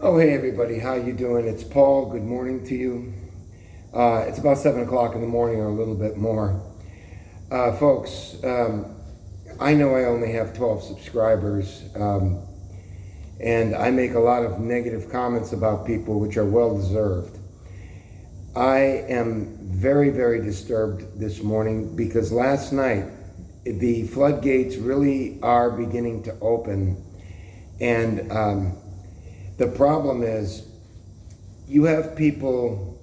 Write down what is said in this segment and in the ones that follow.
Oh, hey everybody, how you doing? It's Paul. Good morning to you. It's about 7 o'clock in the morning or a little bit more. Folks, I know I only have 12 subscribers, and I make a lot of negative comments about people, which are well deserved. I am very, very disturbed this morning because last night the floodgates really are beginning to open, and the problem is you have people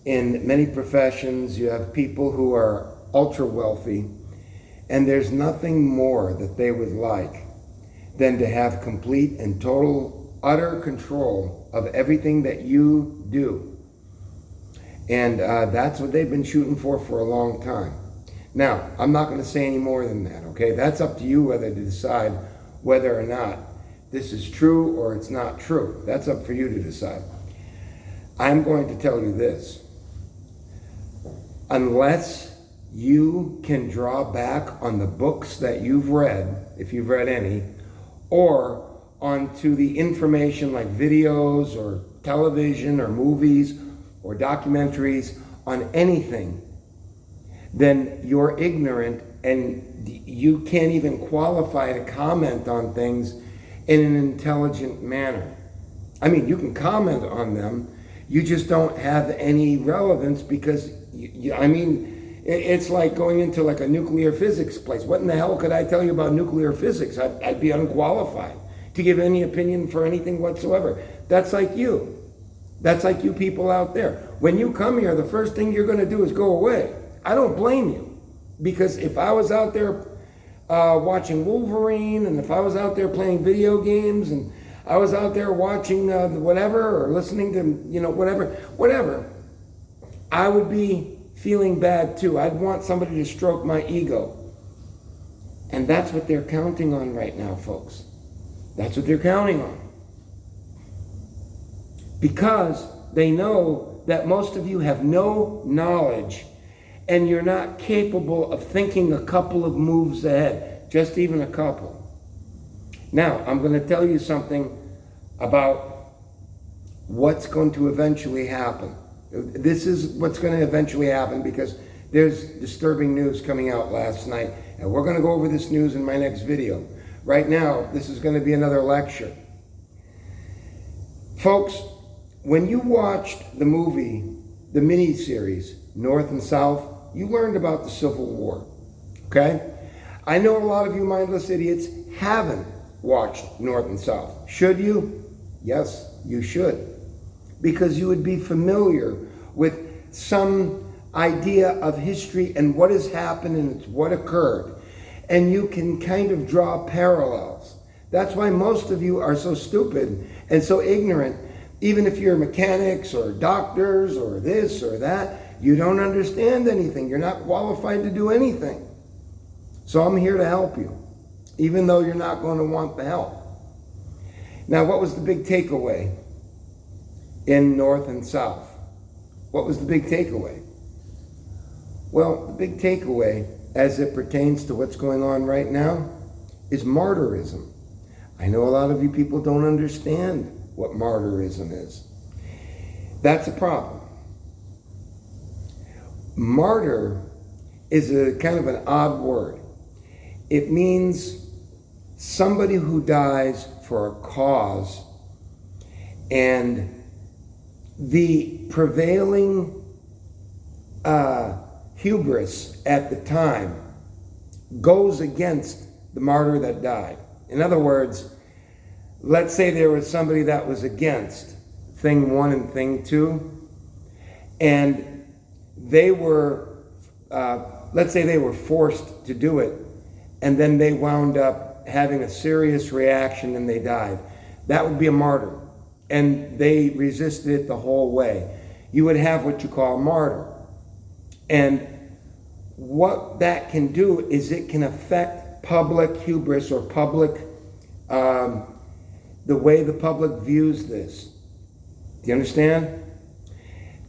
in many professions, you have people who are ultra wealthy, and there's nothing more that they would like than to have complete and total, utter control of everything that you do. And that's what they've been shooting for a long time. Now, I'm not going to say any more than that, okay? That's up to you whether to decide whether or not this is true or it's not true. That's up for you to decide. I'm going to tell you this. Unless you can draw back on the books that you've read, if you've read any, or onto the information like videos or television or movies or documentaries on anything, then you're ignorant and you can't even qualify to comment on things in an intelligent manner. I mean, you can comment on them, you just don't have any relevance because, it's like going into like a nuclear physics place. What in the hell could I tell you about nuclear physics? I'd be unqualified to give any opinion for anything whatsoever. That's like you. That's like you people out there. When you come here, the first thing you're going to do is go away. I don't blame you, because if I was out there watching Wolverine, and if I was out there playing video games, and I was out there watching whatever, or listening to, whatever, I would be feeling bad too. I'd want somebody to stroke my ego. And that's what they're counting on right now, folks. That's what they're counting on. Because they know that most of you have no knowledge and you're not capable of thinking a couple of moves ahead, just even a couple. Now, I'm going to tell you something about what's going to eventually happen. This is what's going to eventually happen because there's disturbing news coming out last night, and we're going to go over this news in my next video. Right now, this is going to be another lecture. Folks, when you watched the movie, the mini-series, North and South, you learned about the Civil War, okay? I know a lot of you mindless idiots haven't watched North and South. Should you? Yes, you should. Because you would be familiar with some idea of history and what has happened and what occurred. And you can kind of draw parallels. That's why most of you are so stupid and so ignorant. Even if you're mechanics or doctors or this or that, you don't understand anything. You're not qualified to do anything. So I'm here to help you, even though you're not going to want the help. Now, what was the big takeaway in North and South? What was the big takeaway? Well, the big takeaway, as it pertains to what's going on right now, is martyrism. I know a lot of you people don't understand what martyrism is. That's a problem. Martyr is a kind of an odd word. It means somebody who dies for a cause, and the prevailing hubris at the time goes against the martyr that died. In other words, let's say there was somebody that was against thing one and thing two, and they were, let's say they were forced to do it, and then they wound up having a serious reaction and they died. That would be a martyr. And they resisted it the whole way. You would have what you call a martyr. And what that can do is it can affect public hubris or public, the way the public views this. Do you understand?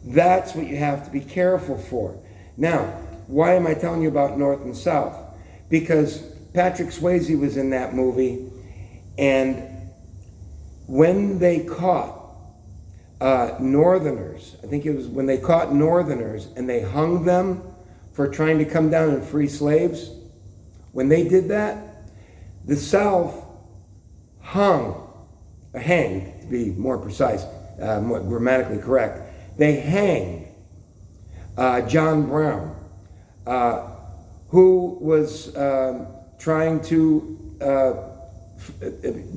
That's what you have to be careful for. Now, why am I telling you about North and South? Because Patrick Swayze was in that movie, and when they caught Northerners, I think it was when they caught Northerners and they hung them for trying to come down and free slaves, when they did that, the South hanged, to be more precise, more grammatically correct, they hanged John Brown, who was trying to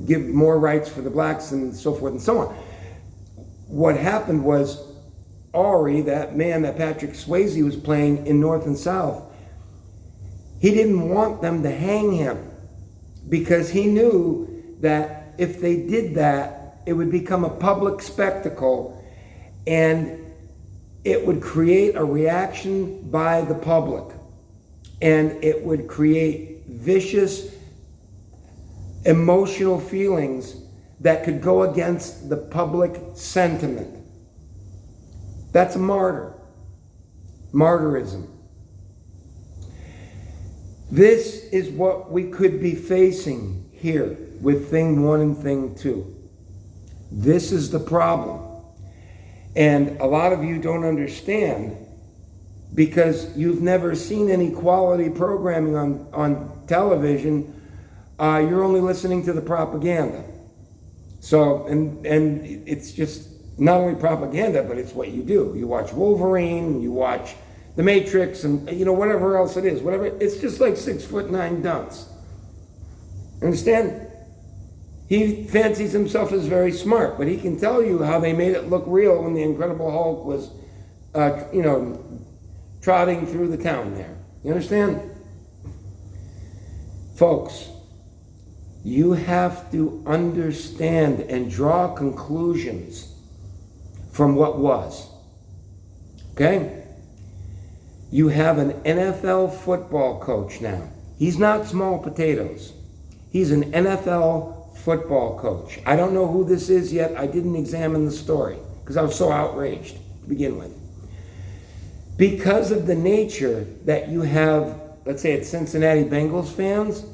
give more rights for the blacks and so forth and so on. What happened was Ari, that man that Patrick Swayze was playing in North and South, he didn't want them to hang him because he knew that if they did that, it would become a public spectacle and it would create a reaction by the public and it would create vicious emotional feelings that could go against the public sentiment. That's a martyr. Martyrism. This is what we could be facing here with thing 1 and thing 2. This is the problem. And a lot of you don't understand because you've never seen any quality programming on television. You're only listening to the propaganda. So, and it's just not only propaganda, but it's what you do. You watch Wolverine, you watch The Matrix, and whatever else it is. Whatever, it's just like 6'9" dunce. Understand? He fancies himself as very smart, but he can tell you how they made it look real when the Incredible Hulk was, trotting through the town there. You understand? Folks, you have to understand and draw conclusions from what was. Okay? You have an NFL football coach now. He's not small potatoes. He's an NFL football coach. I don't know who this is yet. I didn't examine the story because I was so outraged to begin with. Because of the nature that you have, let's say it's Cincinnati Bengals fans,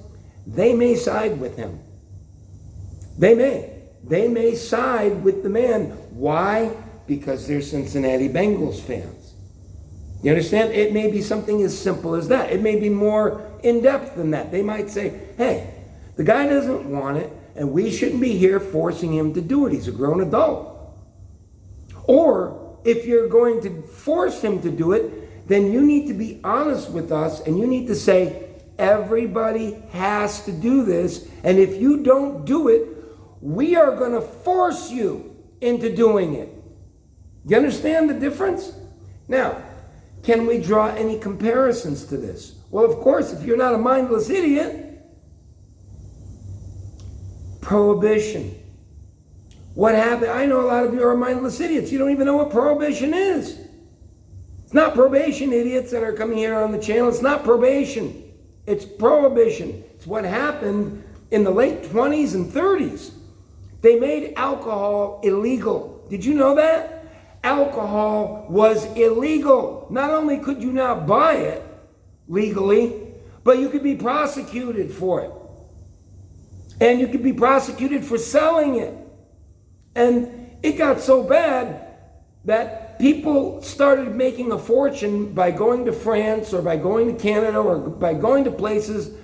they may side with him. They may side with the man. Why? Because they're Cincinnati Bengals fans. You understand? It may be something as simple as that. It may be more in-depth than that. They might say, hey, the guy doesn't want it, and we shouldn't be here forcing him to do it. He's a grown adult. Or, if you're going to force him to do it, then you need to be honest with us, and you need to say, everybody has to do this, and if you don't do it, we are going to force you into doing it. You understand the difference? Now, can we draw any comparisons to this? Well, of course, if you're not a mindless idiot, Prohibition. What happened? I know a lot of you are mindless idiots. You don't even know what prohibition is. It's not probation, idiots that are coming here on the channel. It's not probation. It's prohibition. It's what happened in the late 20s and 30s. They made alcohol illegal. Did you know that? Alcohol was illegal. Not only could you not buy it legally, but you could be prosecuted for it. And you could be prosecuted for selling it. And it got so bad that people started making a fortune by going to France or by going to Canada or by going to places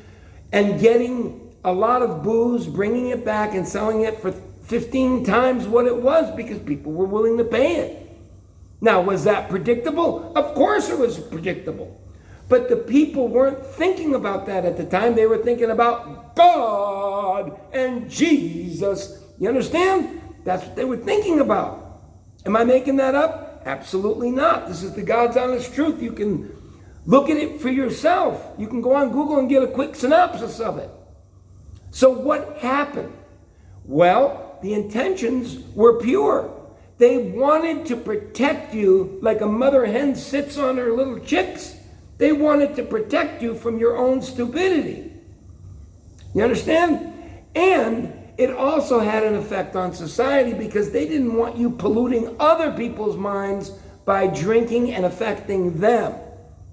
and getting a lot of booze, bringing it back and selling it for 15 times what it was because people were willing to pay it. Now, was that predictable? Of course it was predictable. But the people weren't thinking about that at the time. They were thinking about God and Jesus. You understand? That's what they were thinking about. Am I making that up? Absolutely not. This is the God's honest truth. You can look at it for yourself. You can go on Google and get a quick synopsis of it. So what happened? Well, the intentions were pure. They wanted to protect you like a mother hen sits on her little chicks. They wanted to protect you from your own stupidity. You understand? And it also had an effect on society because they didn't want you polluting other people's minds by drinking and affecting them.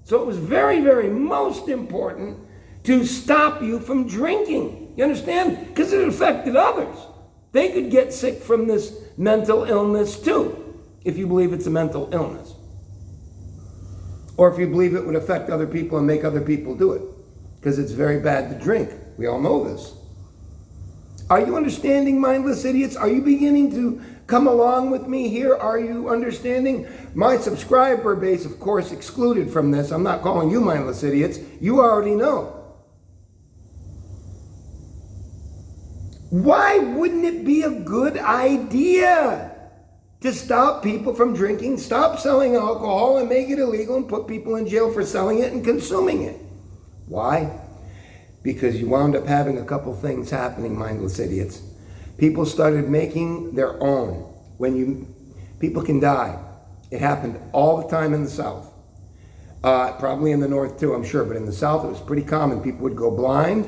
So it was very, very most important to stop you from drinking. You understand? Because it affected others. They could get sick from this mental illness too, if you believe it's a mental illness. Or if you believe it would affect other people and make other people do it. Because it's very bad to drink. We all know this. Are you understanding, mindless idiots? Are you beginning to come along with me here? Are you understanding? My subscriber base, of course, excluded from this. I'm not calling you mindless idiots. You already know. Why wouldn't it be a good idea to stop people from drinking, stop selling alcohol, and make it illegal and put people in jail for selling it and consuming it? Why? Because you wound up having a couple things happening, mindless idiots. People started making their own. People can die. It happened all the time in the South. Probably in the North too, I'm sure, but in the South it was pretty common. People would go blind.